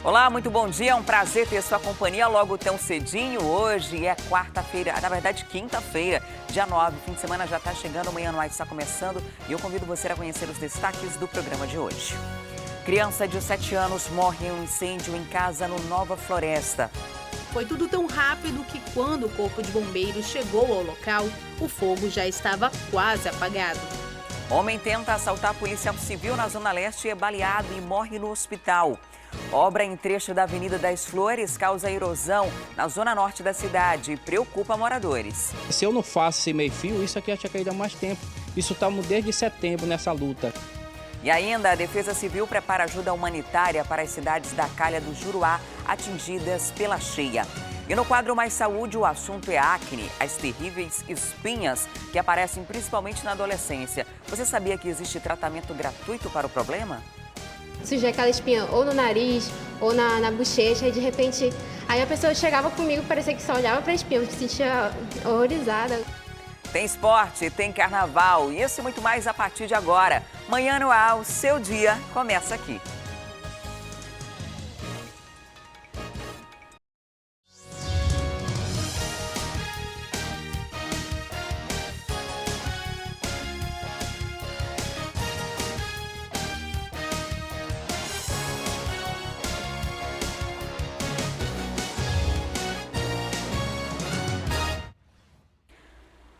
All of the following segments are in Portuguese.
Olá, muito bom dia. É um prazer ter sua companhia logo tão cedinho. Hoje é quarta-feira, na verdade quinta-feira, dia 9. Fim de semana já está chegando, amanhã no ar está começando e eu convido você a conhecer os destaques do programa de hoje. Criança de 7 anos morre em um incêndio em casa no Nova Floresta. Foi tudo tão rápido que quando o corpo de bombeiros chegou ao local, o fogo já estava quase apagado. Homem tenta assaltar policial civil na Zona Leste e é baleado e morre no hospital. Obra em trecho da Avenida das Flores causa erosão na zona norte da cidade e preocupa moradores. Se eu não faço esse meio-fio, isso aqui já tinha caído há mais tempo. Isso estamos desde setembro nessa luta. E ainda, a Defesa Civil prepara ajuda humanitária para as cidades da Calha do Juruá atingidas pela cheia. E no quadro Mais Saúde, o assunto é acne, as terríveis espinhas que aparecem principalmente na adolescência. Você sabia que existe tratamento gratuito para o problema? Surgia aquela espinha ou no nariz ou na bochecha e de repente aí a pessoa chegava comigo, parecia que só olhava para a espinha, eu me sentia horrorizada. Tem esporte, tem carnaval e isso e muito mais a partir de agora. Manhã no Ar, o seu dia começa aqui.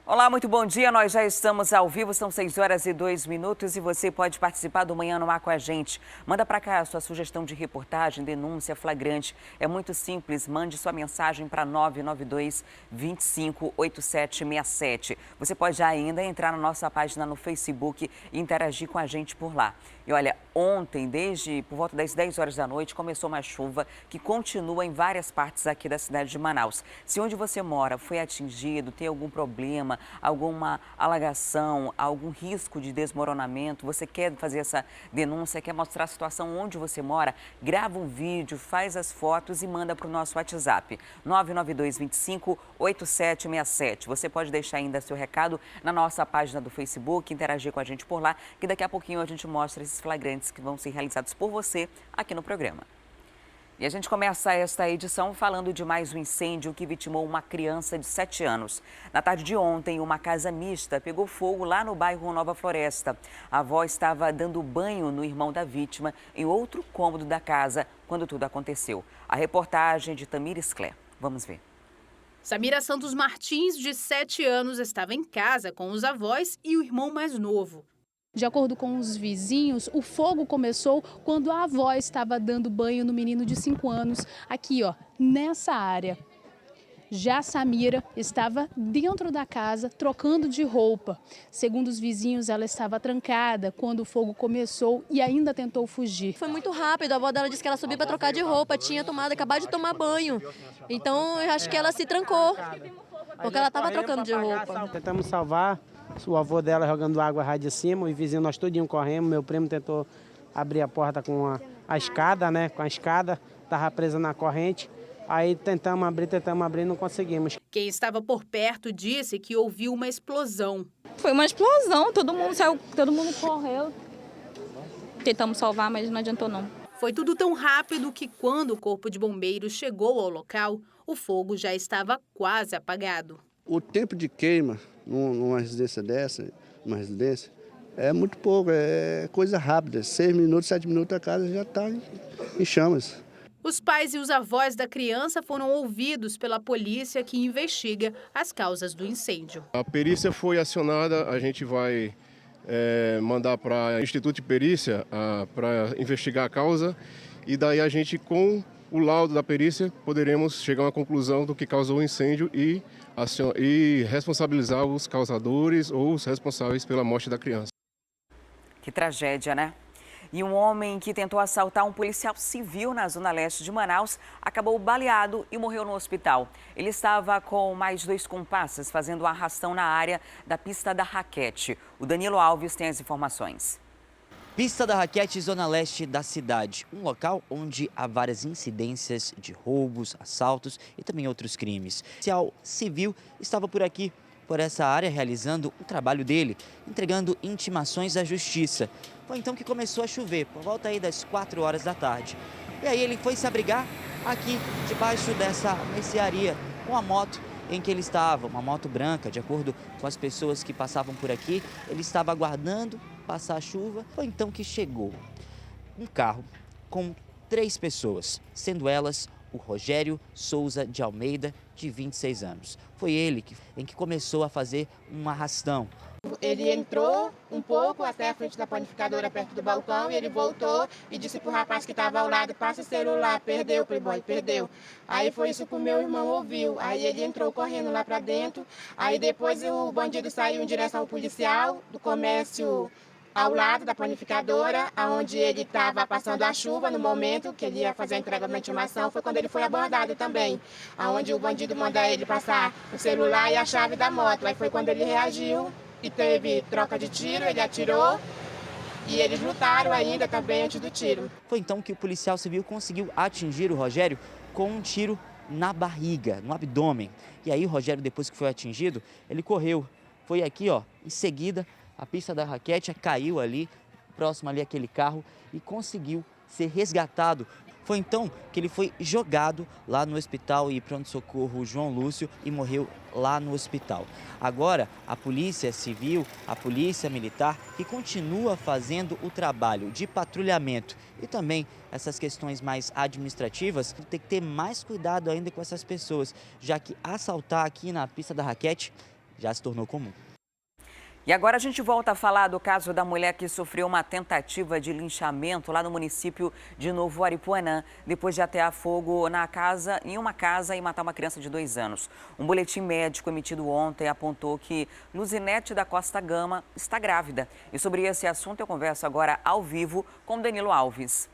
Olá, muito bom dia. Nós já estamos ao vivo, são 6h02 e você pode participar do Manhã no Ar com a gente. Manda para cá a sua sugestão de reportagem, denúncia, flagrante. É muito simples, mande sua mensagem para 992-258767. Você pode ainda entrar na nossa página no Facebook e interagir com a gente por lá. E olha, ontem, desde por volta das 10 horas da noite, começou uma chuva que continua em várias partes aqui da cidade de Manaus. Se onde você mora foi atingido, tem algum problema, alguma alagação, algum risco de desmoronamento, você quer fazer essa denúncia, quer mostrar a situação onde você mora, grava um vídeo, faz as fotos e manda para o nosso WhatsApp, 992-258767. Você pode deixar ainda seu recado na nossa página do Facebook, interagir com a gente por lá, que daqui a pouquinho a gente mostra esses flagrantes que vão ser realizados por você aqui no programa. E a gente começa esta edição falando de mais um incêndio que vitimou uma criança de 7 anos. Na tarde de ontem, uma casa mista pegou fogo lá no bairro Nova Floresta. A avó estava dando banho no irmão da vítima em outro cômodo da casa quando tudo aconteceu. A reportagem de Tamira Scler. Vamos ver. Samira Santos Martins, de 7 anos, estava em casa com os avós e o irmão mais novo. De acordo com os vizinhos, o fogo começou quando a avó estava dando banho no menino de 5 anos, aqui ó, nessa área. Já a Samira estava dentro da casa trocando de roupa. Segundo os vizinhos, ela estava trancada quando o fogo começou e ainda tentou fugir. Foi muito rápido, a avó dela disse que ela subiu para trocar de roupa, tinha acabado de tomar banho. Então eu acho que ela se trancou, porque ela estava trocando de roupa. Tentamos salvar. O avô dela jogando água lá de cima, os vizinhos nós tudinho corremos, meu primo tentou abrir a porta com a escada, né? Com a escada, estava presa na corrente. Aí tentamos abrir, não conseguimos. Quem estava por perto disse que ouviu uma explosão. Foi uma explosão, todo mundo saiu, todo mundo correu. Tentamos salvar, mas não adiantou não. Foi tudo tão rápido que quando o corpo de bombeiros chegou ao local, o fogo já estava quase apagado. O tempo de queima numa residência dessa, é muito pouco, é coisa rápida. 6 minutos, 7 minutos a casa já está em chamas. Os pais e os avós da criança foram ouvidos pela polícia que investiga as causas do incêndio. A perícia foi acionada, a gente vai mandar para o Instituto de Perícia para investigar a causa e daí a gente, com o laudo da perícia, poderemos chegar a uma conclusão do que causou o incêndio e responsabilizar os causadores ou os responsáveis pela morte da criança. Que tragédia, né? E um homem que tentou assaltar um policial civil na Zona Leste de Manaus acabou baleado e morreu no hospital. Ele estava com mais 2 comparsas fazendo um arrastão na área da pista da raquete. O Danilo Alves tem as informações. Pista da Raquete, Zona Leste da cidade. Um local onde há várias incidências de roubos, assaltos e também outros crimes. O policial civil estava por aqui por essa área realizando o trabalho dele, entregando intimações à justiça. Foi então que começou a chover, por volta aí das 4 horas da tarde. E aí ele foi se abrigar aqui, debaixo dessa mercearia, com a moto em que ele estava, uma moto branca, de acordo com as pessoas que passavam por aqui. Ele estava aguardando passar a chuva. Foi então que chegou um carro com 3 pessoas, sendo elas o Rogério Souza de Almeida, de 26 anos. Foi ele em que começou a fazer um arrastão. Ele entrou um pouco até a frente da panificadora, perto do balcão, e ele voltou e disse pro rapaz que estava ao lado: passa o celular, perdeu, Playboy, perdeu. Aí foi isso que o meu irmão ouviu. Aí ele entrou correndo lá para dentro. Aí depois o bandido saiu em direção ao policial do comércio ao lado da panificadora, onde ele estava passando a chuva no momento que ele ia fazer a entrega da intimação. Foi quando ele foi abordado também, onde o bandido manda ele passar o celular e a chave da moto. Aí foi quando ele reagiu e teve troca de tiro, ele atirou e eles lutaram ainda também antes do tiro. Foi então que o policial civil conseguiu atingir o Rogério com um tiro na barriga, no abdômen. E aí o Rogério, depois que foi atingido, ele correu. Foi aqui, ó, em seguida, a pista da raquete caiu ali, próximo ali àquele carro, e conseguiu ser resgatado. Foi então que ele foi jogado lá no hospital e pronto-socorro João Lúcio e morreu lá no hospital. Agora, a Polícia Civil, a Polícia Militar, que continua fazendo o trabalho de patrulhamento e também essas questões mais administrativas, tem que ter mais cuidado ainda com essas pessoas, já que assaltar aqui na pista da raquete já se tornou comum. E agora a gente volta a falar do caso da mulher que sofreu uma tentativa de linchamento lá no município de Novo Aripuanã, depois de atear fogo em uma casa e matar uma criança de 2 anos. Um boletim médico emitido ontem apontou que Luzinete da Costa Gama está grávida. E sobre esse assunto eu converso agora ao vivo com Danilo Alves.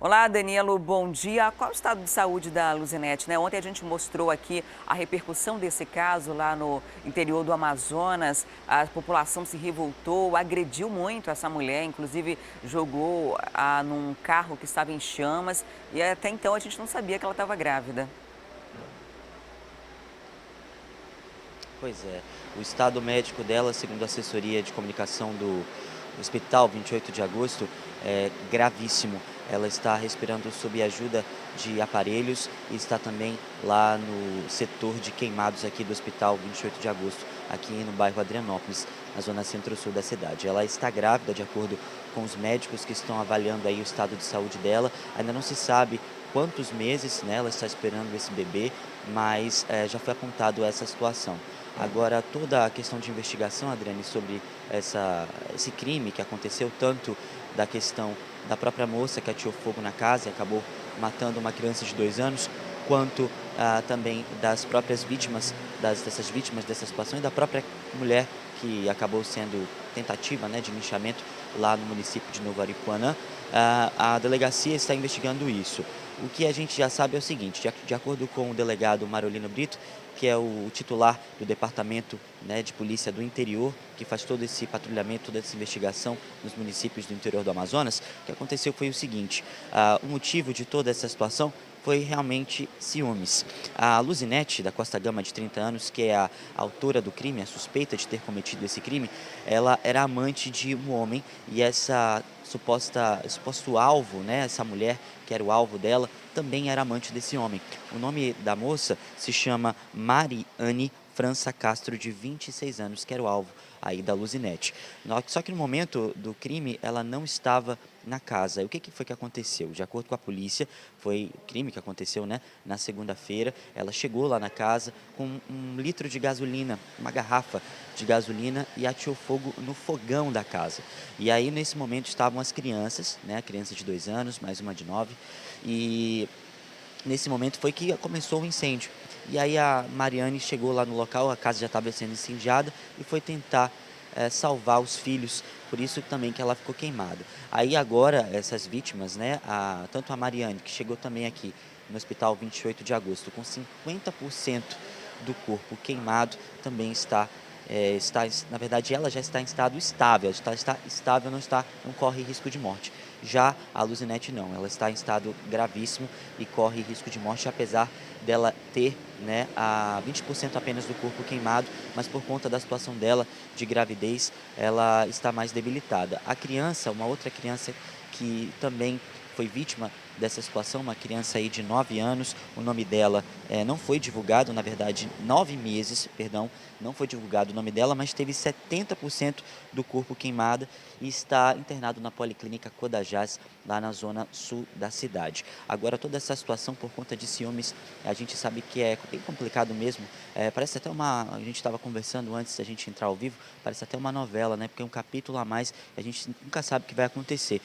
Olá, Danilo, bom dia. Qual é o estado de saúde da Luzinete, né? Ontem a gente mostrou aqui a repercussão desse caso lá no interior do Amazonas. A população se revoltou, agrediu muito essa mulher, inclusive jogou num carro que estava em chamas. E até então a gente não sabia que ela estava grávida. Pois é, o estado médico dela, segundo a assessoria de comunicação do Hospital 28 de Agosto, é gravíssimo. Ela está respirando sob a ajuda de aparelhos e está também lá no setor de queimados aqui do Hospital 28 de Agosto, aqui no bairro Adrianópolis, na zona centro-sul da cidade. Ela está grávida, de acordo com os médicos que estão avaliando aí o estado de saúde dela. Ainda não se sabe quantos meses, né, ela está esperando esse bebê, mas já foi apontado essa situação. Agora, toda a questão de investigação, Adriane, sobre esse crime que aconteceu, tanto da questão da própria moça que ateou fogo na casa e acabou matando uma criança de 2 anos, quanto também das próprias vítimas, dessas vítimas dessa situação e da própria mulher que acabou sendo tentativa, né, de linchamento lá no município de Novo Aripuanã. A delegacia está investigando isso. O que a gente já sabe é o seguinte, de acordo com o delegado Marolino Brito, que é o titular do Departamento, né, de Polícia do Interior, que faz todo esse patrulhamento, toda essa investigação nos municípios do interior do Amazonas, o que aconteceu foi o seguinte: o motivo de toda essa situação foi realmente ciúmes. A Luzinete da Costa Gama, de 30 anos, que é a autora do crime, a suspeita de ter cometido esse crime, ela era amante de um homem e esse suposto alvo, né, essa mulher que era o alvo dela, também era amante desse homem. O nome da moça se chama Mariane França Castro, de 26 anos, que era o alvo aí da Luzinete. Só que no momento do crime, ela não estava na casa. E o que foi que aconteceu? De acordo com a polícia, foi o crime que aconteceu, né, na segunda-feira. Ela chegou lá na casa com 1 litro de gasolina, uma garrafa de gasolina, e ateou fogo no fogão da casa. E aí, nesse momento, estavam as crianças, né, a criança de 2 anos, mais uma de 9, e nesse momento foi que começou o incêndio. E aí a Mariane chegou lá no local, a casa já estava sendo incendiada, e foi tentar salvar os filhos, por isso também que ela ficou queimada. Aí agora essas vítimas, né, tanto a Mariane, que chegou também aqui no Hospital 28 de Agosto, com 50% do corpo queimado, também na verdade ela já está em estado estável, não corre risco de morte. Já a Luzinete não, ela está em estado gravíssimo e corre risco de morte, apesar dela ter, né, a 20% apenas do corpo queimado, mas por conta da situação dela de gravidez, ela está mais debilitada. A criança, uma outra criança que também foi vítima dessa situação, uma criança aí de 9 anos, o nome dela não foi divulgado, na verdade 9 meses, perdão, não foi divulgado o nome dela, mas teve 70% do corpo queimado e está internado na Policlínica Codajás, lá na zona sul da cidade. Agora toda essa situação por conta de ciúmes, a gente sabe que é bem complicado mesmo, parece até a gente estava conversando antes da gente entrar ao vivo, parece até uma novela, né, porque é um capítulo a mais, a gente nunca sabe o que vai acontecer.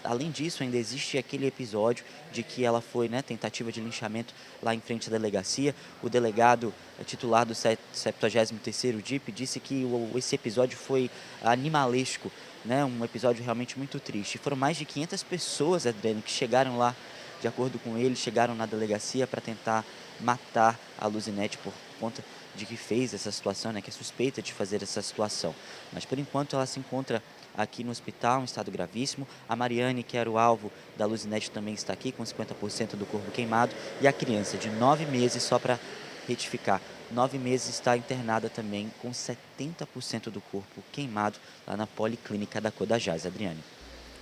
Além disso, ainda existe aquele episódio de que ela foi, né, tentativa de linchamento lá em frente à delegacia. O delegado titular do 73º DIP disse que esse episódio foi animalesco, né, um episódio realmente muito triste. Foram mais de 500 pessoas, Adriano, que chegaram lá, de acordo com ele, chegaram na delegacia para tentar matar a Luzinete por conta de que fez essa situação, né, que é suspeita de fazer essa situação. Mas por enquanto ela se encontra aqui no hospital, em estado gravíssimo. A Mariane, que era o alvo da Luzinete, também está aqui com 50% do corpo queimado. E a criança de 9 meses, só para retificar, 9 meses está internada também com 70% do corpo queimado lá na Policlínica da Codajás, Adriane.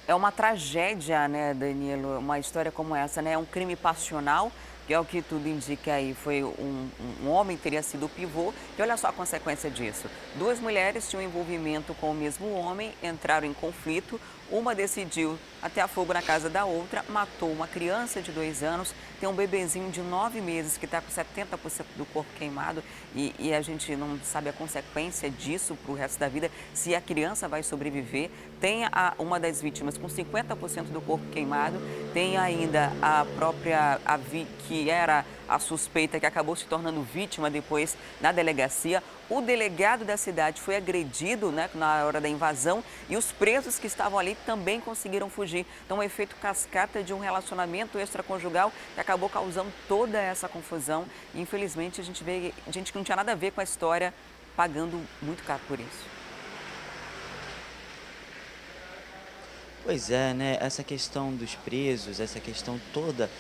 É uma tragédia, né, Danilo? Uma história como essa, né? É um crime passional, que é o que tudo indica aí. Foi um homem, teria sido o pivô. E olha só a consequência disso. 2 mulheres tinham envolvimento com o mesmo homem, entraram em conflito. Uma decidiu atear fogo na casa da outra, matou uma criança de 2 anos, tem um bebezinho de 9 meses que está com 70% do corpo queimado e a gente não sabe a consequência disso para o resto da vida, se a criança vai sobreviver. Tem uma das vítimas com 50% do corpo queimado, tem ainda a própria que era a suspeita que acabou se tornando vítima depois na delegacia. O delegado da cidade foi agredido, né, na hora da invasão e os presos que estavam ali também conseguiram fugir. Então, um efeito cascata de um relacionamento extraconjugal que acabou causando toda essa confusão. E, infelizmente, a gente vê gente que não tinha nada a ver com a história pagando muito caro por isso. Pois é, né? Essa questão dos presos, essa questão toda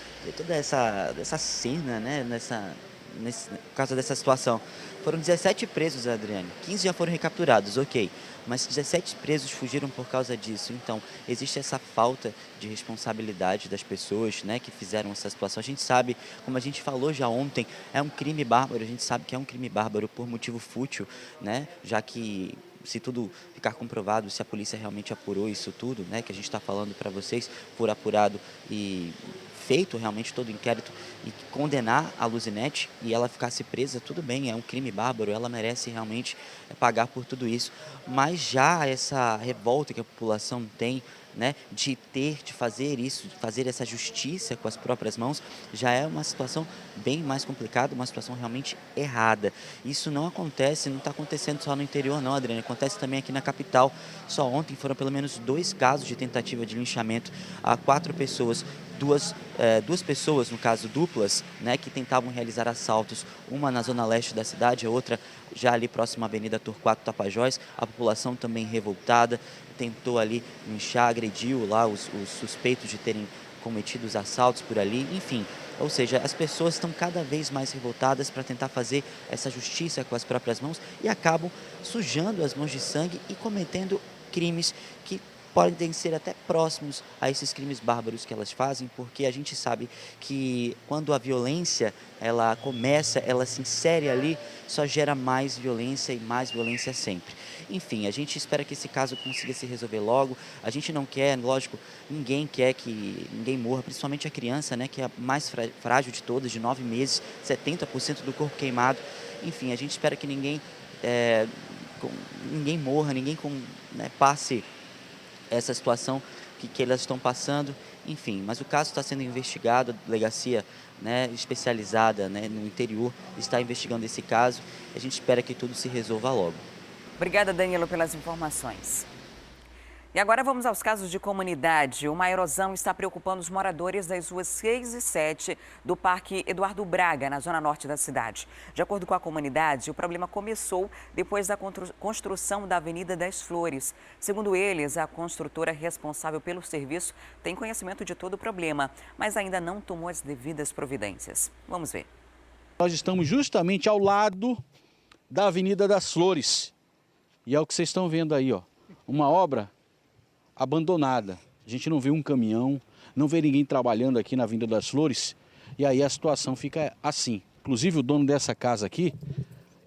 essa cena, né? Por causa dessa situação. Foram 17 presos, Adriane. 15 já foram recapturados, ok. Mas 17 presos fugiram por causa disso. Então, existe essa falta de responsabilidade das pessoas, né, que fizeram essa situação. A gente sabe, como a gente falou já ontem, é um crime bárbaro. A gente sabe que é um crime bárbaro por motivo fútil, né, já que se tudo ficar comprovado, se a polícia realmente apurou isso tudo, né, que a gente está falando para vocês, for apurado e feito realmente todo o inquérito e condenar a Luzinete e ela ficasse presa, tudo bem, é um crime bárbaro, ela merece realmente pagar por tudo isso. Mas já essa revolta que a população tem, né, de fazer isso, de fazer essa justiça com as próprias mãos, já é uma situação bem mais complicada, uma situação realmente errada. Isso não acontece, não está acontecendo só no interior não, Adriana, acontece também aqui na capital. Só ontem foram pelo menos 2 casos de tentativa de linchamento a 4 pessoas, duas pessoas, no caso duplas, né, que tentavam realizar assaltos, uma na zona leste da cidade, a outra já ali próximo à Avenida Torquato Tapajós. A população também revoltada, tentou ali linchar, agrediu lá os suspeitos de terem cometido os assaltos por ali, enfim. Ou seja, as pessoas estão cada vez mais revoltadas para tentar fazer essa justiça com as próprias mãos e acabam sujando as mãos de sangue e cometendo crimes que podem ser até próximos a esses crimes bárbaros que elas fazem, porque a gente sabe que quando a violência ela começa, ela se insere ali, só gera mais violência e mais violência sempre. Enfim, a gente espera que esse caso consiga se resolver logo. A gente não quer, lógico, ninguém quer que ninguém morra, principalmente a criança, né, que é a mais frágil de todas, de 9 meses, 70% do corpo queimado. Enfim, a gente espera que ninguém morra, ninguém passe essa situação que elas estão passando, enfim, mas o caso está sendo investigado, a delegacia, né, especializada, né, no interior está investigando esse caso, a gente espera que tudo se resolva logo. Obrigada, Danilo, pelas informações. E agora vamos aos casos de comunidade. Uma erosão está preocupando os moradores das ruas 6 e 7 do Parque Eduardo Braga, na zona norte da cidade. De acordo com a comunidade, o problema começou depois da construção da Avenida das Flores. Segundo eles, a construtora responsável pelo serviço tem conhecimento de todo o problema, mas ainda não tomou as devidas providências. Vamos ver. Nós estamos justamente ao lado da Avenida das Flores. E é o que vocês estão vendo aí, ó. Uma obra abandonada. A gente não vê um caminhão, não vê ninguém trabalhando aqui na Avenida das Flores. E aí a situação fica assim. Inclusive o dono dessa casa aqui,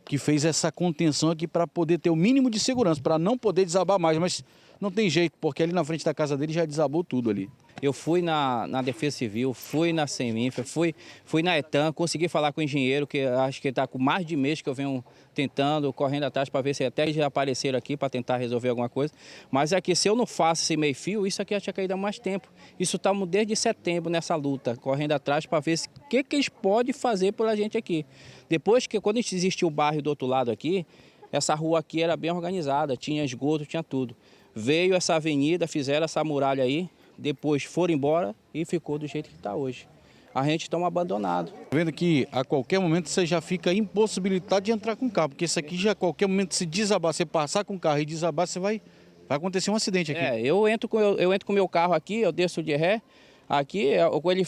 que fez essa contenção aqui para poder ter o mínimo de segurança, para não poder desabar mais. Mas não tem jeito, porque ali na frente da casa dele já desabou tudo ali. Eu fui na Defesa Civil, fui na Seminfa, fui na ETAN, consegui falar com o engenheiro, que acho que está com mais de mês que eu venho tentando, correndo atrás para ver se até já apareceram aqui para tentar resolver alguma coisa. Mas é que se eu não faço esse meio-fio, isso aqui já tinha caído há mais tempo. Isso estamos desde setembro nessa luta, correndo atrás para ver o que eles podem fazer pela gente aqui. Depois que, quando existiu o bairro do outro lado aqui, essa rua aqui era bem organizada, tinha esgoto, tinha tudo. Veio essa avenida, fizeram essa muralha aí, depois foram embora e ficou do jeito que está hoje. A gente está abandonado. Vendo que a qualquer momento você já fica impossibilitado de entrar com o carro, porque isso aqui já a qualquer momento se desabar, você passar com o carro e desabar, você vai acontecer um acidente aqui. Eu entro com o meu carro aqui, eu desço de ré, aqui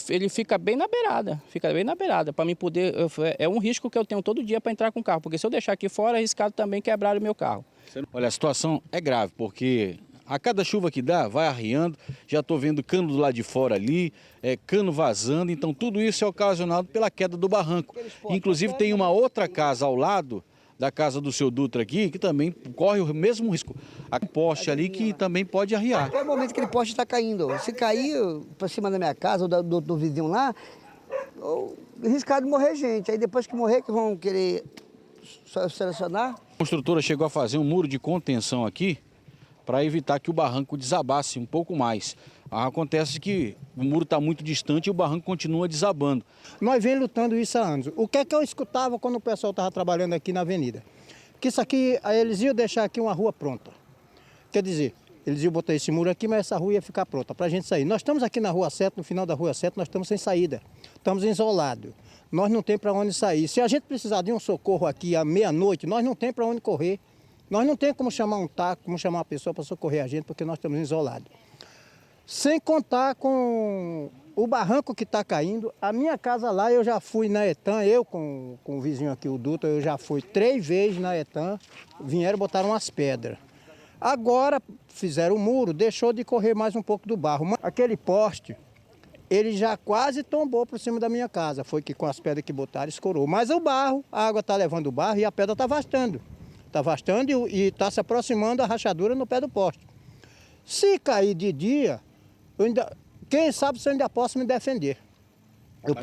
ele fica bem na beirada, para mim poder, é um risco que eu tenho todo dia para entrar com o carro, porque se eu deixar aqui fora, é arriscado também quebrar o meu carro. Olha, a situação é grave, porque a cada chuva que dá, vai arriando, já estou vendo cano do lado de fora ali, cano vazando, então tudo isso é ocasionado pela queda do barranco. Inclusive tem uma outra casa ao lado da casa do seu Dutra aqui, que também corre o mesmo risco. Há um poste ali que também pode arriar. Até o momento que aquele poste está caindo, se cair para cima da minha casa ou do vizinho lá, arriscado de morrer gente. Aí depois que morrer, que vão querer selecionar. A construtora chegou a fazer um muro de contenção aqui, para evitar que o barranco desabasse um pouco mais. Acontece que o muro está muito distante e o barranco continua desabando. Nós vem lutando isso há anos. O que é que eu escutava quando o pessoal estava trabalhando aqui na avenida? Que isso aqui, eles iam deixar aqui uma rua pronta. Quer dizer, eles iam botar esse muro aqui, mas essa rua ia ficar pronta para a gente sair. Nós estamos aqui na Rua 7, no final da Rua 7, nós estamos sem saída. Estamos isolados. Nós não temos para onde sair. Se a gente precisar de um socorro aqui à meia-noite, nós não temos para onde correr. Nós não temos como chamar um táxi, como chamar uma pessoa para socorrer a gente, porque nós estamos isolados. Sem contar com o barranco que está caindo. A minha casa lá, eu já fui na ETAN, eu com o vizinho aqui, o Dutra, eu já fui 3 vezes na ETAN, vieram e botaram umas pedras. Agora fizeram o muro, deixou de correr mais um pouco do barro. Aquele poste, ele já quase tombou por cima da minha casa. Foi que com as pedras que botaram, escorou. Mas o barro, a água está levando o barro e a pedra está vastando. Está vastando e está se aproximando a rachadura no pé do poste. Se cair de dia, quem sabe se eu ainda posso me defender.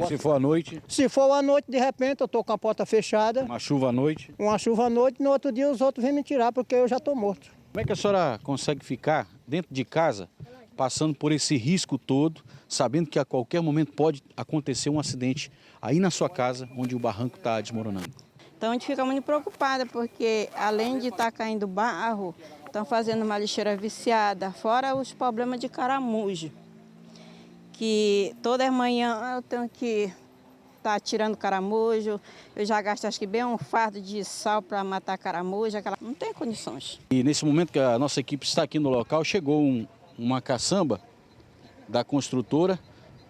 Se for à noite? Se for à noite, de repente, eu estou com a porta fechada. Uma chuva à noite? Uma chuva à noite, no outro dia os outros vêm me tirar, porque eu já estou morto. Como é que a senhora consegue ficar dentro de casa, passando por esse risco todo, sabendo que a qualquer momento pode acontecer um acidente aí na sua casa, onde o barranco está desmoronando? Então a gente fica muito preocupada, porque além de estar caindo barro, estão fazendo uma lixeira viciada, fora os problemas de caramujo. Que toda manhã eu tenho que estar tirando caramujo, eu já gasto acho que bem um fardo de sal para matar caramujo, não tem condições. E nesse momento que a nossa equipe está aqui no local, chegou uma caçamba da construtora,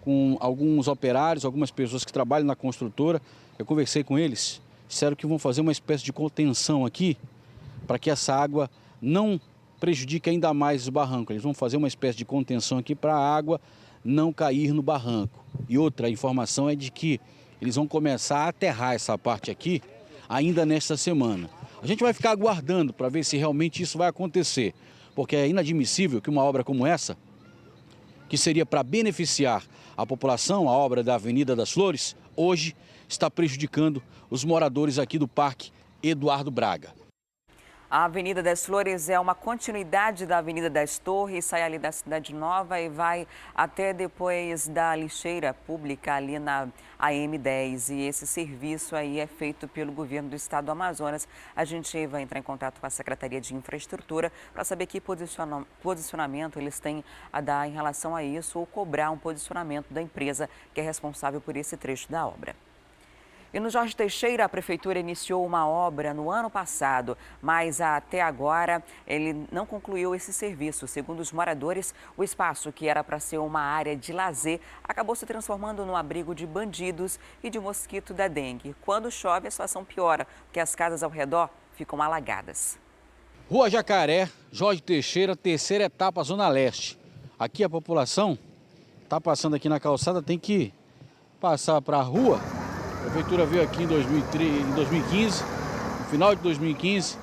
com alguns operários, algumas pessoas que trabalham na construtora. Eu conversei com eles. Disseram que vão fazer uma espécie de contenção aqui para que essa água não prejudique ainda mais o barranco. Eles vão fazer uma espécie de contenção aqui para a água não cair no barranco. E outra informação é de que eles vão começar a aterrar essa parte aqui ainda nesta semana. A gente vai ficar aguardando para ver se realmente isso vai acontecer, porque é inadmissível que uma obra como essa, que seria para beneficiar a população, a obra da Avenida das Flores, hoje está prejudicando os moradores aqui do Parque Eduardo Braga. A Avenida das Flores é uma continuidade da Avenida das Torres, sai ali da Cidade Nova e vai até depois da lixeira pública ali na AM10. E esse serviço aí é feito pelo governo do estado do Amazonas. A gente vai entrar em contato com a Secretaria de Infraestrutura para saber que posicionamento eles têm a dar em relação a isso ou cobrar um posicionamento da empresa que é responsável por esse trecho da obra. E no Jorge Teixeira, a prefeitura iniciou uma obra no ano passado, mas até agora ele não concluiu esse serviço. Segundo os moradores, o espaço que era para ser uma área de lazer acabou se transformando num abrigo de bandidos e de mosquito da dengue. Quando chove, a situação piora, porque as casas ao redor ficam alagadas. Rua Jacaré, Jorge Teixeira, terceira etapa, Zona Leste. Aqui a população está passando aqui na calçada, tem que passar para a rua. A prefeitura veio aqui em 2015, no final de 2015,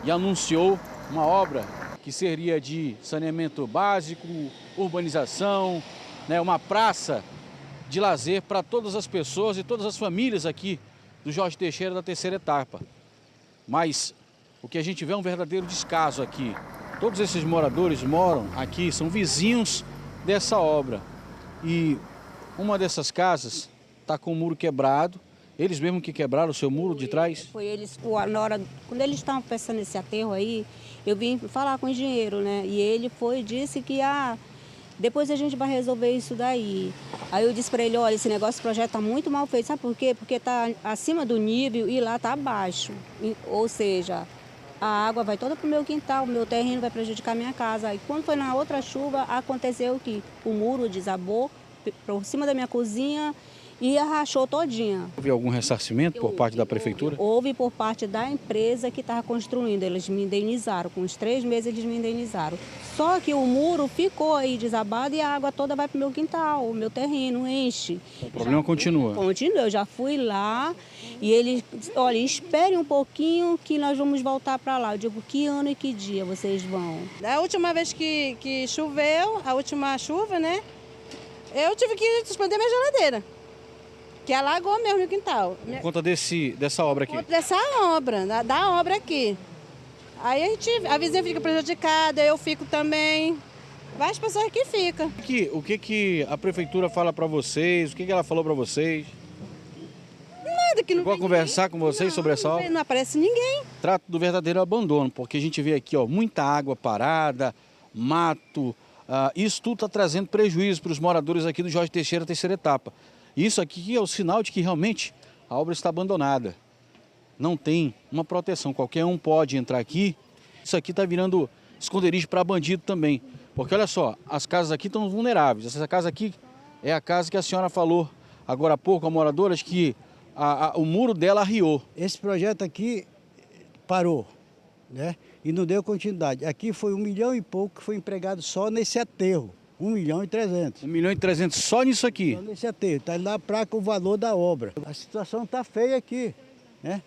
e anunciou uma obra que seria de saneamento básico, urbanização, né, uma praça de lazer para todas as pessoas e todas as famílias aqui do Jorge Teixeira da terceira etapa. Mas o que a gente vê é um verdadeiro descaso aqui. Todos esses moradores moram aqui, são vizinhos dessa obra. E uma dessas casas está com o muro quebrado, eles mesmos que quebraram o seu muro de trás? Foi eles, na hora, quando eles estavam pensando nesse aterro aí, eu vim falar com o engenheiro, né? E ele disse que depois a gente vai resolver isso daí. Aí eu disse para ele, olha, esse projeto está muito mal feito, sabe por quê? Porque está acima do nível e lá está abaixo. Ou seja, a água vai toda para o meu quintal, o meu terreno vai prejudicar a minha casa. E quando foi na outra chuva, aconteceu que o muro desabou por cima da minha cozinha e rachou todinha. Houve algum ressarcimento por parte da prefeitura? Houve por parte da empresa que estava construindo. Eles me indenizaram, com uns 3 meses eles me indenizaram. Só que o muro ficou aí desabado e a água toda vai para o meu quintal, o meu terreno enche. O problema continua? Continua, eu já fui lá e eles, olha, espere um pouquinho que nós vamos voltar para lá. Eu digo, que ano e que dia vocês vão? Da última vez que choveu, a última chuva, né, eu tive que suspender minha geladeira. Que alagou mesmo no quintal. Por conta dessa obra aqui? Por conta dessa obra, da obra aqui. Aí a vizinha fica prejudicada, eu fico também. Várias pessoas aqui ficam. O que a prefeitura fala para vocês? O que ela falou para vocês? Nada, que não Vou conversar com vocês sobre essa obra? Não aparece ninguém. Trato do verdadeiro abandono, porque a gente vê aqui muita água parada, mato. Isso tudo está trazendo prejuízo para os moradores aqui do Jorge Teixeira, terceira etapa. Isso aqui é o sinal de que realmente a obra está abandonada. Não tem uma proteção, qualquer um pode entrar aqui. Isso aqui está virando esconderijo para bandido também. Porque olha só, as casas aqui estão vulneráveis. Essa casa aqui é a casa que a senhora falou agora há pouco, a moradora, que o muro dela arriou. Esse projeto aqui parou, né? E não deu continuidade. Aqui foi 1 milhão e pouco que foi empregado só nesse aterro. 1.300.000. 1.300.000 só nisso aqui? Só nesse aterro. Está lá para o valor da obra. A situação está feia aqui, né?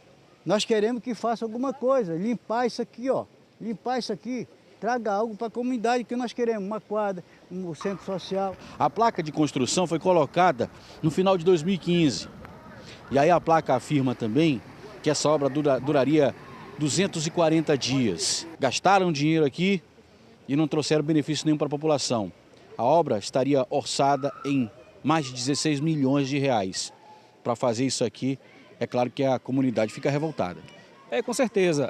Nós queremos que faça alguma coisa, limpar isso aqui, ó. Limpar isso aqui, traga algo para a comunidade que nós queremos, uma quadra, um centro social. A placa de construção foi colocada no final de 2015. E aí a placa afirma também que essa obra duraria 240 dias. Gastaram dinheiro aqui e não trouxeram benefício nenhum para a população. A obra estaria orçada em mais de 16 milhões de reais. Para fazer isso aqui, é claro que a comunidade fica revoltada. Com certeza.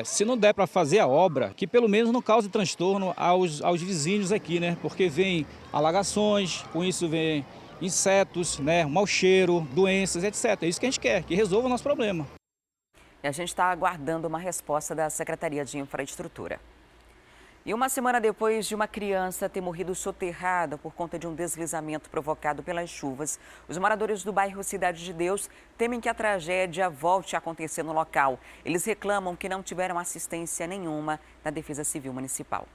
Se não der para fazer a obra, que pelo menos não cause transtorno aos vizinhos aqui, né? Porque vem alagações, com isso vem insetos, né? Mau cheiro, doenças, etc. É isso que a gente quer, que resolva o nosso problema. E a gente está aguardando uma resposta da Secretaria de Infraestrutura. E uma semana depois de uma criança ter morrido soterrada por conta de um deslizamento provocado pelas chuvas, os moradores do bairro Cidade de Deus temem que a tragédia volte a acontecer no local. Eles reclamam que não tiveram assistência nenhuma da Defesa Civil Municipal.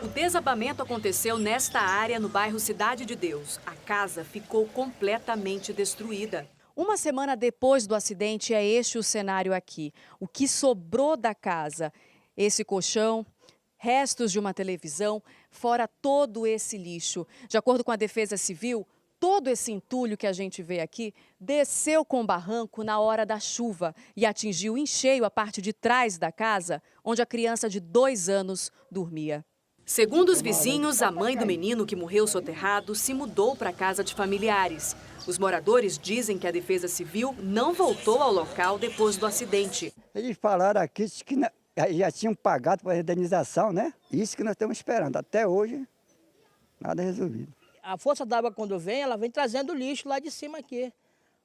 O desabamento aconteceu nesta área no bairro Cidade de Deus. A casa ficou completamente destruída. Uma semana depois do acidente, é este o cenário aqui. O que sobrou da casa? Esse colchão, restos de uma televisão, fora todo esse lixo. De acordo com a Defesa Civil, todo esse entulho que a gente vê aqui desceu com o barranco na hora da chuva e atingiu em cheio a parte de trás da casa, onde a criança de 2 anos dormia. Segundo os vizinhos, a mãe do menino que morreu soterrado se mudou para a casa de familiares. Os moradores dizem que a Defesa Civil não voltou ao local depois do acidente. Eles falaram aqui que já tinham pagado para a indenização, né? Isso que nós estamos esperando. Até hoje, nada resolvido. A força d'água, quando vem, ela vem trazendo lixo lá de cima aqui.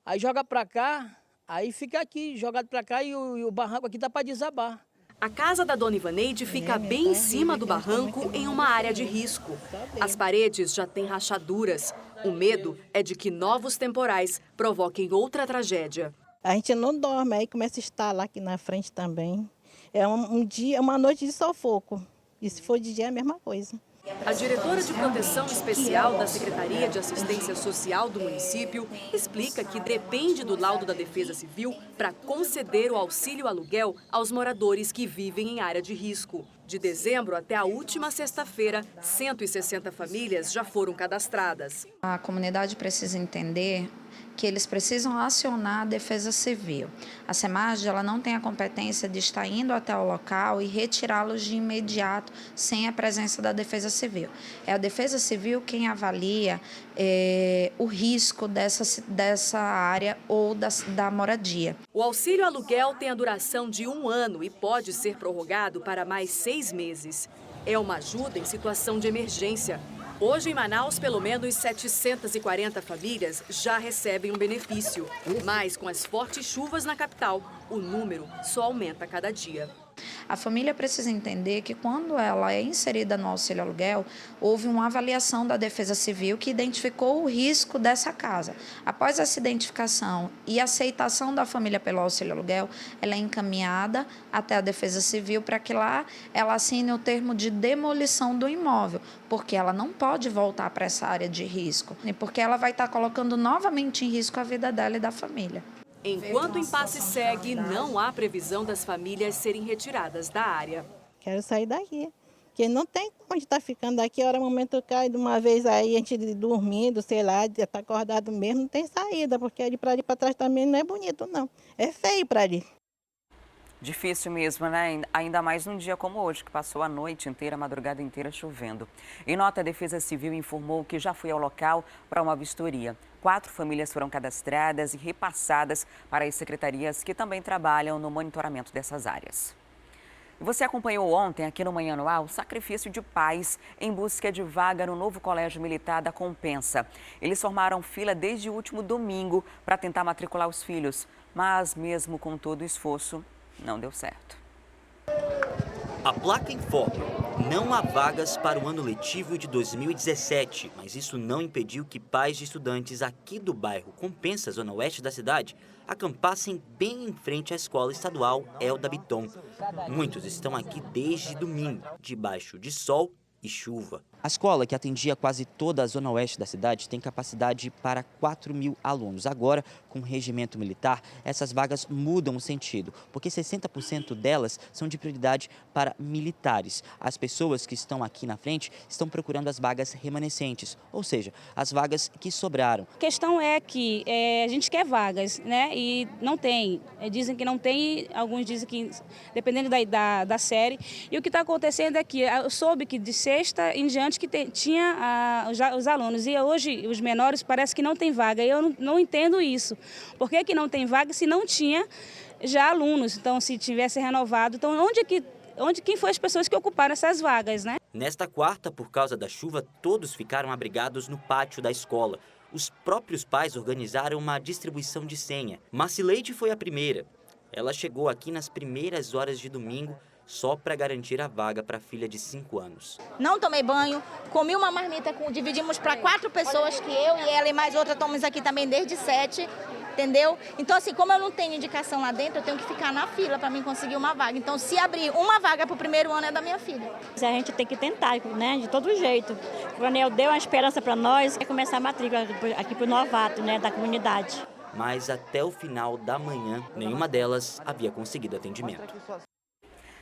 Aí joga para cá, aí fica aqui, jogado para cá e o barranco aqui dá para desabar. A casa da dona Ivaneide fica bem em cima do barranco, em uma área de risco. As paredes já têm rachaduras. O medo é de que novos temporais provoquem outra tragédia. A gente não dorme, aí começa a estalar aqui na frente também. É uma noite de sufoco. E se for de dia é a mesma coisa. A diretora de Proteção Especial da Secretaria de Assistência Social do município explica que depende do laudo da Defesa Civil para conceder o auxílio aluguel aos moradores que vivem em área de risco. De dezembro até a última sexta-feira, 160 famílias já foram cadastradas. A comunidade precisa entender que eles precisam acionar a Defesa Civil. A SEMASD, ela não tem a competência de estar indo até o local e retirá-los de imediato sem a presença da Defesa Civil. É a Defesa Civil quem avalia o risco dessa área ou da moradia. O auxílio aluguel tem a duração de 1 ano e pode ser prorrogado para mais 6 meses. É uma ajuda em situação de emergência. Hoje, em Manaus, pelo menos 740 famílias já recebem um benefício. Mas, com as fortes chuvas na capital, o número só aumenta a cada dia. A família precisa entender que quando ela é inserida no auxílio aluguel, houve uma avaliação da Defesa Civil que identificou o risco dessa casa. Após essa identificação e aceitação da família pelo auxílio aluguel, ela é encaminhada até a Defesa Civil para que lá ela assine o termo de demolição do imóvel, porque ela não pode voltar para essa área de risco, e porque ela vai estar colocando novamente em risco a vida dela e da família. Enquanto o impasse segue, não há previsão das famílias serem retiradas da área. Quero sair daqui, porque não tem onde estar ficando aqui. A hora momento cai de uma vez aí, a gente dormindo, sei lá, já está acordado mesmo, não tem saída, porque ali para trás também não é bonito, não. É feio para ali. Difícil mesmo, né? Ainda mais num dia como hoje, que passou a noite inteira, a madrugada inteira chovendo. Em nota, a Defesa Civil informou que já foi ao local para uma vistoria. 4 famílias foram cadastradas e repassadas para as secretarias que também trabalham no monitoramento dessas áreas. Você acompanhou ontem, aqui no Manhã no Ar, o sacrifício de pais em busca de vaga no novo Colégio Militar da Compensa. Eles formaram fila desde o último domingo para tentar matricular os filhos, mas mesmo com todo o esforço, não deu certo. A placa informa: não há vagas para o ano letivo de 2017, mas isso não impediu que pais de estudantes aqui do bairro Compensa, zona oeste da cidade, acampassem bem em frente à escola estadual Elda Biton. Muitos estão aqui desde domingo, debaixo de sol e chuva. A escola, que atendia quase toda a zona oeste da cidade, tem capacidade para 4.000 alunos. Agora, com o regimento militar, essas vagas mudam o sentido, porque 60% delas são de prioridade para militares. As pessoas que estão aqui na frente estão procurando as vagas remanescentes, ou seja, as vagas que sobraram. A questão é que a gente quer vagas, né? E não tem. Dizem que não tem, alguns dizem que, dependendo da série. E o que está acontecendo é que eu soube que de sexta em diante que tinha os alunos, e hoje os menores parece que não tem vaga. Eu não entendo isso. Por que não tem vaga se não tinha já alunos? Então, se tivesse renovado, então quem foi as pessoas que ocuparam essas vagas, né? Nesta quarta, por causa da chuva, todos ficaram abrigados no pátio da escola. Os próprios pais organizaram uma distribuição de senha. Marcileide foi a primeira. Ela chegou aqui nas primeiras horas de domingo, só para garantir a vaga para a filha de 5 anos. Não tomei banho, comi uma marmita, dividimos para 4 pessoas, que eu e ela e mais outra estamos aqui também desde 7, entendeu? Então, assim, como eu não tenho indicação lá dentro, eu tenho que ficar na fila para mim conseguir uma vaga. Então, se abrir uma vaga para o primeiro ano, é da minha filha. A gente tem que tentar, né, de todo jeito. O Anel deu uma esperança para nós, é começar a matrícula aqui para o novato, né, da comunidade. Mas até o final da manhã, nenhuma delas havia conseguido atendimento.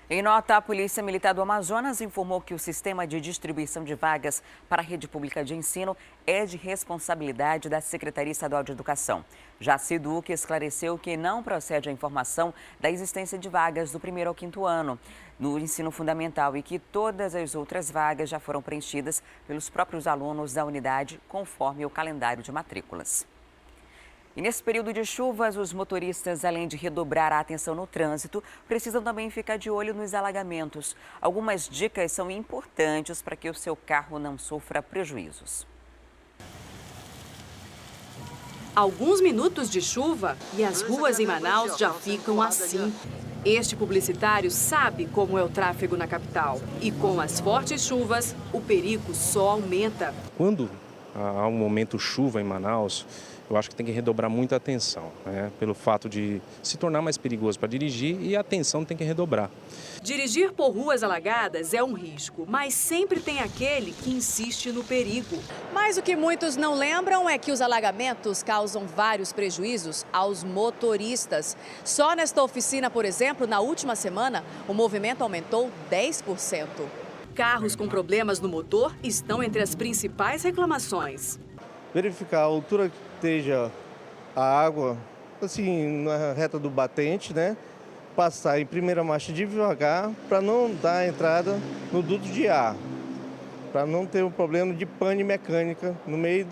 Em nota, a Polícia Militar do Amazonas informou que o sistema de distribuição de vagas para a rede pública de ensino é de responsabilidade da Secretaria Estadual de Educação. Já a SEDUC esclareceu que não procede a informação da existência de vagas do 1º ao 5º ano no ensino fundamental e que todas as outras vagas já foram preenchidas pelos próprios alunos da unidade, conforme o calendário de matrículas. E nesse período de chuvas, os motoristas, além de redobrar a atenção no trânsito, precisam também ficar de olho nos alagamentos. Algumas dicas são importantes para que o seu carro não sofra prejuízos. Alguns minutos de chuva e as ruas em Manaus já ficam assim. Este publicitário sabe como é o tráfego na capital. E com as fortes chuvas, o perigo só aumenta. Quando há um momento chuva em Manaus, eu acho que tem que redobrar muita atenção, né? Pelo fato de se tornar mais perigoso para dirigir e a atenção tem que redobrar. Dirigir por ruas alagadas é um risco, mas sempre tem aquele que insiste no perigo. Mas o que muitos não lembram é que os alagamentos causam vários prejuízos aos motoristas. Só nesta oficina, por exemplo, na última semana, o movimento aumentou 10%. Carros com problemas no motor estão entre as principais reclamações. Verificar a altura que esteja a água, assim, na reta do batente, né? Passar em primeira marcha devagar para não dar entrada no duto de ar, para não ter um problema de pane mecânica no meio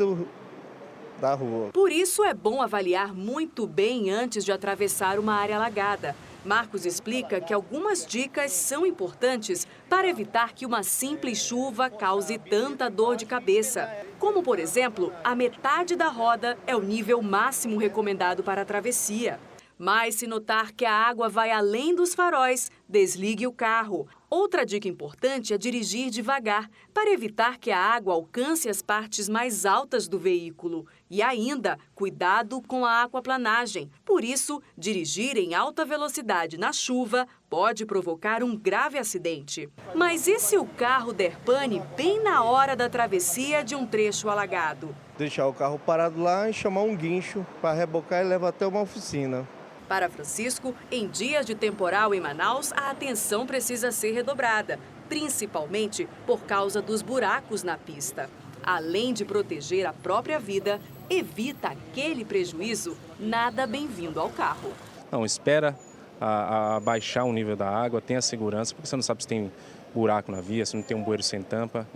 da rua. Por isso é bom avaliar muito bem antes de atravessar uma área alagada. Marcos explica que algumas dicas são importantes para evitar que uma simples chuva cause tanta dor de cabeça. Como, por exemplo, a metade da roda é o nível máximo recomendado para a travessia. Mas se notar que a água vai além dos faróis, desligue o carro. Outra dica importante é dirigir devagar, para evitar que a água alcance as partes mais altas do veículo. E ainda, cuidado com a aquaplanagem. Por isso, dirigir em alta velocidade na chuva pode provocar um grave acidente. Mas e se o carro der pane bem na hora da travessia de um trecho alagado? Deixar o carro parado lá e chamar um guincho para rebocar e levar até uma oficina. Para Francisco, em dias de temporal em Manaus, a atenção precisa ser redobrada, principalmente por causa dos buracos na pista. Além de proteger a própria vida, evita aquele prejuízo nada bem-vindo ao carro. Não, espera a baixar o nível da água, tenha segurança, porque você não sabe se tem buraco na via, se não tem um bueiro sem tampa.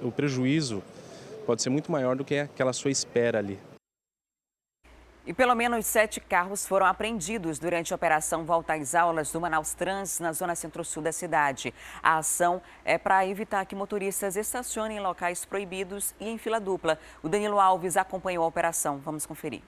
O prejuízo pode ser muito maior do que aquela sua espera ali. E pelo menos 7 carros foram apreendidos durante a operação Volta às Aulas do Manaus Trans, na zona centro-sul da cidade. A ação é para evitar que motoristas estacionem em locais proibidos e em fila dupla. O Danilo Alves acompanhou a operação. Vamos conferir.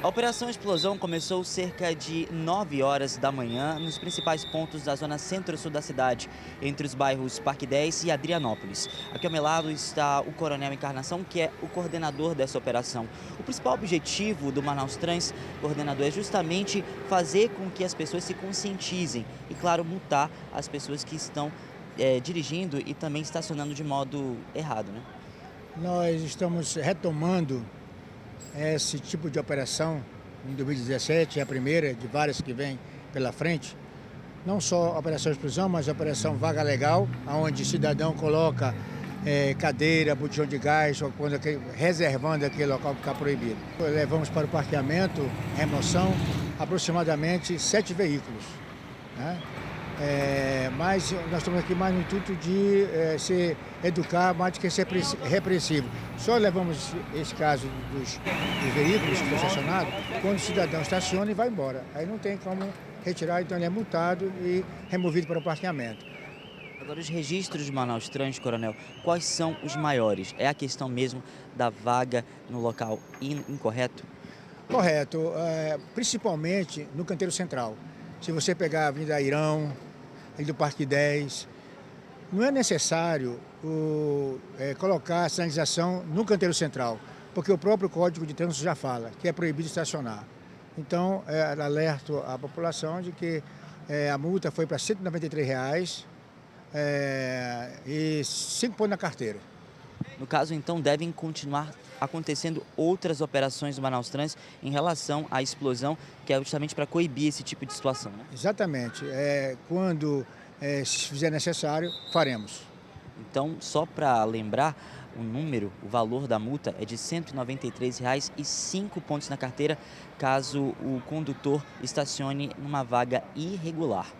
A Operação Explosão começou cerca de 9 horas da manhã nos principais pontos da zona centro-sul da cidade, entre os bairros Parque 10 e Adrianópolis. Aqui ao meu lado está o Coronel Encarnação, que é o coordenador dessa operação. O principal objetivo do Manaus Trans, coordenador, é justamente fazer com que as pessoas se conscientizem e, claro, multar as pessoas que estão dirigindo e também estacionando de modo errado, né? Nós estamos retomando esse tipo de operação em 2017, é a primeira de várias que vem pela frente. Não só a Operação Explosão, mas a Operação Vaga Legal, onde o cidadão coloca cadeira, botijão de gás, ou quando reservando aquele local que está proibido. Levamos para o parqueamento, remoção, aproximadamente 7 veículos, né? Mas nós estamos aqui mais no intuito de se educar, mais do que ser repressivo. Só levamos esse caso dos veículos que estão estacionados quando o cidadão estaciona e vai embora. Aí não tem como retirar, então ele é multado e removido para o parqueamento. Agora, os registros de Manaus Trans, Coronel, quais são os maiores? É a questão mesmo da vaga no local incorreto? Correto, principalmente no canteiro central. Se você pegar a Avenida Irão, do Parque 10, não é necessário colocar a sinalização no canteiro central, porque o próprio Código de Trânsito já fala que é proibido estacionar. Então, alerto à população de que a multa foi para R$ 193 e 5 pontos na carteira. No caso, então, devem continuar acontecendo outras operações do Manaus Trans em relação à explosão, que é justamente para coibir esse tipo de situação, né? Exatamente. Quando se fizer necessário, faremos. Então, só para lembrar, o valor da multa é de R$ 193,05 pontos na carteira, caso o condutor estacione numa vaga irregular.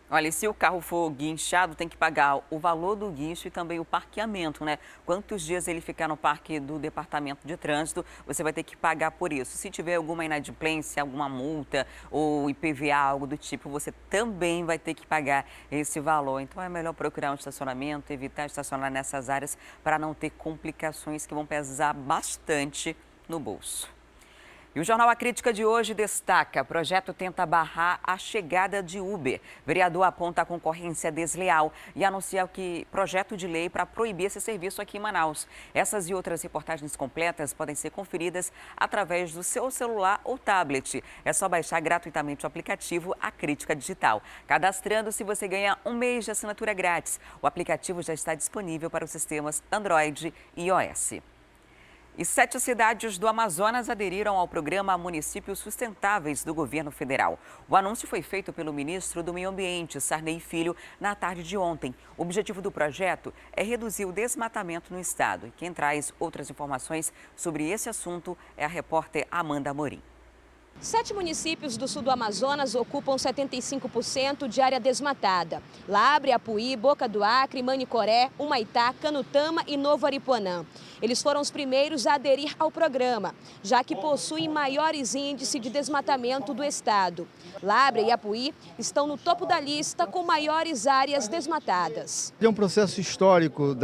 Olha, e se o carro for guinchado, tem que pagar o valor do guincho e também o parqueamento, né? Quantos dias ele ficar no parque do Departamento de Trânsito, você vai ter que pagar por isso. Se tiver alguma inadimplência, alguma multa ou IPVA, algo do tipo, você também vai ter que pagar esse valor. Então é melhor procurar um estacionamento, evitar estacionar nessas áreas para não ter complicações que vão pesar bastante no bolso. E o Jornal A Crítica de hoje destaca: projeto tenta barrar a chegada de Uber. Vereador aponta a concorrência desleal e anuncia que projeto de lei para proibir esse serviço aqui em Manaus. Essas e outras reportagens completas podem ser conferidas através do seu celular ou tablet. É só baixar gratuitamente o aplicativo A Crítica Digital. Cadastrando-se, você ganha 1 mês de assinatura grátis. O aplicativo já está disponível para os sistemas Android e iOS. E 7 cidades do Amazonas aderiram ao programa Municípios Sustentáveis do governo federal. O anúncio foi feito pelo ministro do Meio Ambiente, Sarney Filho, na tarde de ontem. O objetivo do projeto é reduzir o desmatamento no estado. E quem traz outras informações sobre esse assunto é a repórter Amanda Amorim. 7 municípios do sul do Amazonas ocupam 75% de área desmatada. Labre, Apuí, Boca do Acre, Manicoré, Humaitá, Canutama e Novo Aripuanã. Eles foram os primeiros a aderir ao programa, já que possuem maiores índices de desmatamento do estado. Labre e Apuí estão no topo da lista com maiores áreas desmatadas. É um processo histórico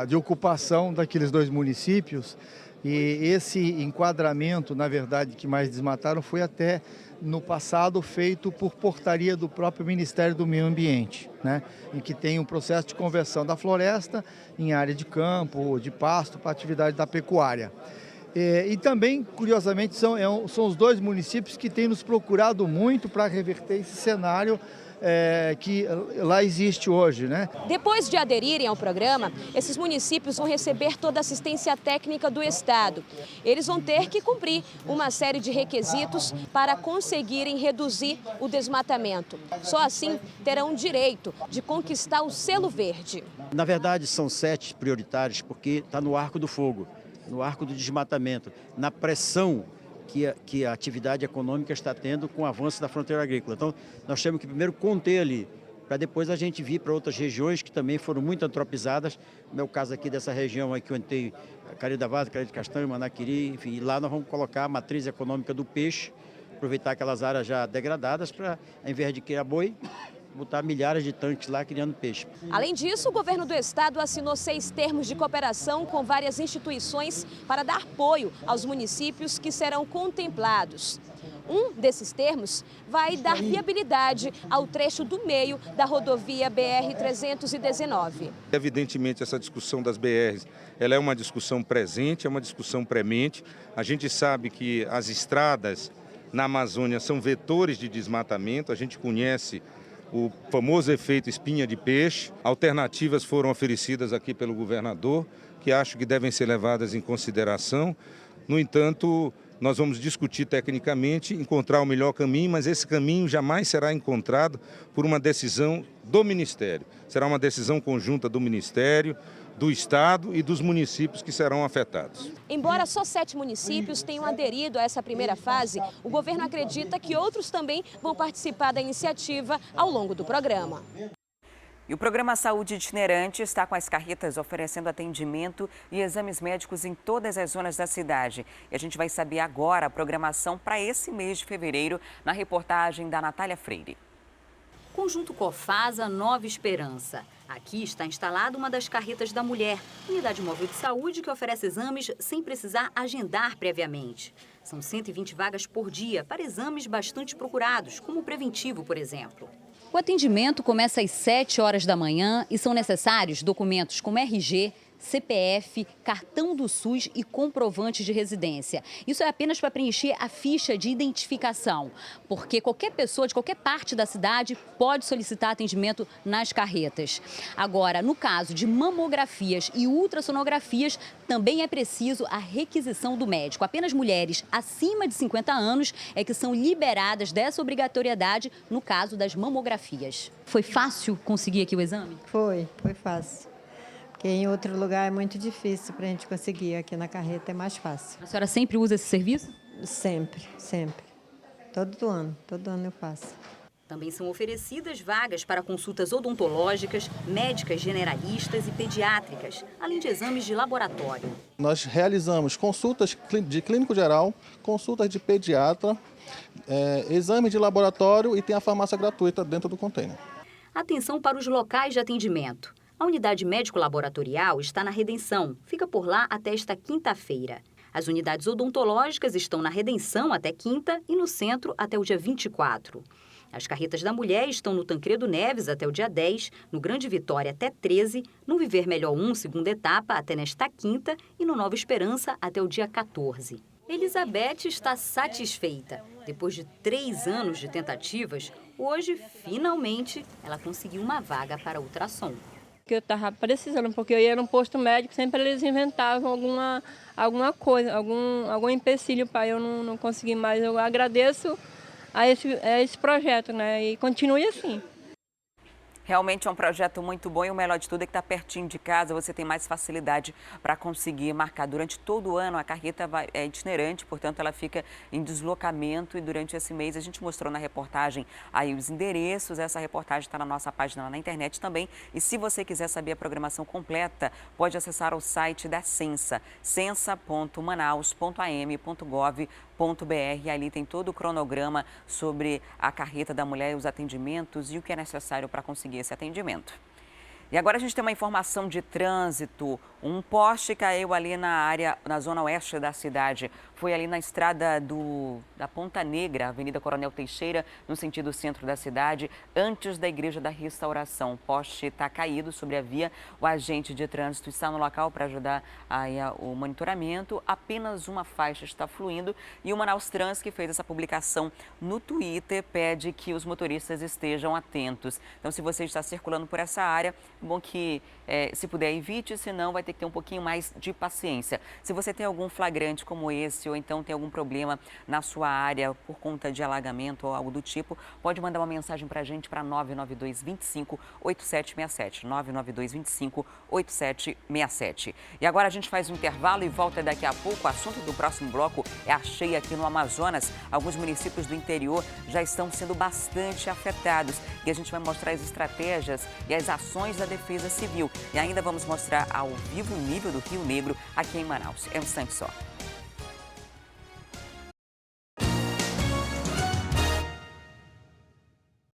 de ocupação daqueles 2 municípios. E esse enquadramento, na verdade, que mais desmataram foi até no passado feito por portaria do próprio Ministério do Meio Ambiente, né? Em que tem um processo de conversão da floresta em área de campo, de pasto, para atividade da pecuária. E também, curiosamente, são os 2 municípios que têm nos procurado muito para reverter esse cenário que lá existe hoje, né? Depois de aderirem ao programa, esses municípios vão receber toda a assistência técnica do estado. Eles vão ter que cumprir uma série de requisitos para conseguirem reduzir o desmatamento. Só assim terão o direito de conquistar o selo verde. Na verdade, são 7 prioritários porque está no arco do fogo, no arco do desmatamento, na pressão que a atividade econômica está tendo com o avanço da fronteira agrícola. Então, nós temos que primeiro conter ali, para depois a gente vir para outras regiões que também foram muito antropizadas. No meu caso aqui dessa região aqui onde tem Caridavado, Caria de Castanho, Manaquiri, enfim, e lá nós vamos colocar a matriz econômica do peixe, aproveitar aquelas áreas já degradadas para, ao invés de criar boi, botar milhares de tanques lá criando peixe. Além disso, o governo do estado assinou 6 termos de cooperação com várias instituições para dar apoio aos municípios que serão contemplados. Um desses termos vai dar viabilidade ao trecho do meio da rodovia BR-319. Evidentemente, essa discussão das BRs, ela é uma discussão presente, é uma discussão premente. A gente sabe que as estradas na Amazônia são vetores de desmatamento, a gente conhece o famoso efeito espinha de peixe. Alternativas foram oferecidas aqui pelo governador, que acho que devem ser levadas em consideração. No entanto, nós vamos discutir tecnicamente, encontrar o melhor caminho, mas esse caminho jamais será encontrado por uma decisão do Ministério. Será uma decisão conjunta do Ministério, do Estado e dos municípios que serão afetados. Embora só 7 municípios tenham aderido a essa primeira fase, o governo acredita que outros também vão participar da iniciativa ao longo do programa. E o programa Saúde Itinerante está com as carretas oferecendo atendimento e exames médicos em todas as zonas da cidade. E a gente vai saber agora a programação para esse mês de fevereiro na reportagem da Natália Freire. Conjunto Cofasa Nova Esperança. Aqui está instalada uma das carretas da mulher, unidade móvel de saúde que oferece exames sem precisar agendar previamente. São 120 vagas por dia para exames bastante procurados, como o preventivo, por exemplo. O atendimento começa às 7 horas da manhã e são necessários documentos como RG, CPF, cartão do SUS e comprovante de residência. Isso é apenas para preencher a ficha de identificação, porque qualquer pessoa de qualquer parte da cidade pode solicitar atendimento nas carretas. Agora, no caso de mamografias e ultrassonografias, também é preciso a requisição do médico. Apenas mulheres acima de 50 anos é que são liberadas dessa obrigatoriedade no caso das mamografias. Foi fácil conseguir aqui o exame? Foi fácil. Porque em outro lugar é muito difícil para a gente conseguir. Aqui na carreta é mais fácil. A senhora sempre usa esse serviço? Sempre. Todo ano eu faço. Também são oferecidas vagas para consultas odontológicas, médicas generalistas e pediátricas, além de exames de laboratório. Nós realizamos consultas de clínico geral, consultas de pediatra, exames de laboratório e tem a farmácia gratuita dentro do container. Atenção para os locais de atendimento. A unidade médico-laboratorial está na Redenção, fica por lá até esta quinta-feira. As unidades odontológicas estão na Redenção até quinta e no centro até o dia 24. As carretas da mulher estão no Tancredo Neves até o dia 10, no Grande Vitória até 13, no Viver Melhor 1, segunda etapa, até nesta quinta e no Nova Esperança até o dia 14. Elizabeth está satisfeita. Depois de 3 anos de tentativas, hoje, finalmente, ela conseguiu uma vaga para ultrassom. Que eu estava precisando, porque eu ia no posto médico, sempre eles inventavam alguma coisa, algum empecilho para eu não conseguir mais. Eu agradeço a esse projeto, né? E continue assim. Realmente é um projeto muito bom e o melhor de tudo é que está pertinho de casa, você tem mais facilidade para conseguir marcar. Durante todo o ano a carreta é itinerante, portanto ela fica em deslocamento e durante esse mês a gente mostrou na reportagem aí os endereços, essa reportagem está na nossa página lá na internet também. E se você quiser saber a programação completa, pode acessar o site da Censa, censa.manaus.am.gov.br. Ali tem todo o cronograma sobre a carreta da mulher, os atendimentos e o que é necessário para conseguir esse atendimento. E agora a gente tem uma informação de trânsito. Um poste caiu ali na zona oeste da cidade. Foi ali na estrada da Ponta Negra, Avenida Coronel Teixeira, no sentido centro da cidade, antes da Igreja da Restauração. O poste está caído sobre a via. O agente de trânsito está no local para ajudar o monitoramento. Apenas uma faixa está fluindo e o Manaus Trans, que fez essa publicação no Twitter, pede que os motoristas estejam atentos. Então, se você está circulando por essa área, é bom que, se puder, evite, senão vai ter que ter um pouquinho mais de paciência. Se você tem algum flagrante como esse ou então tem algum problema na sua área por conta de alagamento ou algo do tipo, pode mandar uma mensagem para a gente para 99225-8767. 99225-8767. E agora a gente faz um intervalo e volta daqui a pouco. O assunto do próximo bloco é a cheia aqui no Amazonas. Alguns municípios do interior já estão sendo bastante afetados e a gente vai mostrar as estratégias e as ações da Defesa Civil. E ainda vamos mostrar ao vivo o nível do Rio Negro aqui em Manaus. É um instante só.